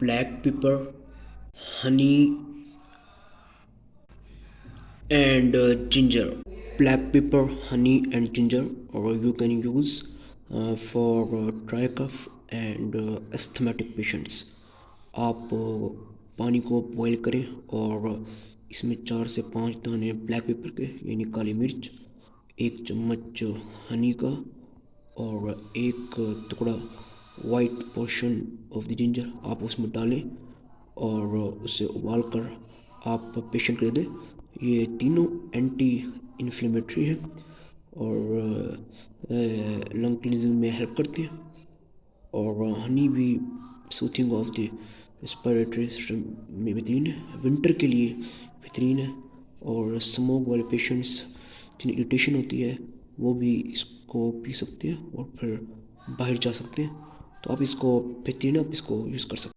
black pepper, honey, and ginger. Black pepper, honey, and ginger, or you can use for dry cough and asthmatic patients. आप पानी को boil करें और इसमें 4 से 5 दाने ब्लैक पेपर के यानी काली मिर्च, 1 चम्मच हनी का और 1 टुकड़ा white portion of the ginger आप उसमें डालें और उसे उबाल कर आप पेशेंट को दे दें। ये तीनों एंटी इन्फ्लेमेटरी है और लंग क्लीनिंग में हेल्प करते हैं और हनी भी soothing of the respiratory system में बेहतरीन है, विंटर के लिए बेहतरीन है। और स्मोक वाले पेशेंट्स जिन्हें इरिटेशन होती है वो भी इसको पी सकते हैं और फिर बाहर जा सकते हैं। तो आप इसको बेहतरीन आप इसको यूज़ कर सकते हैं।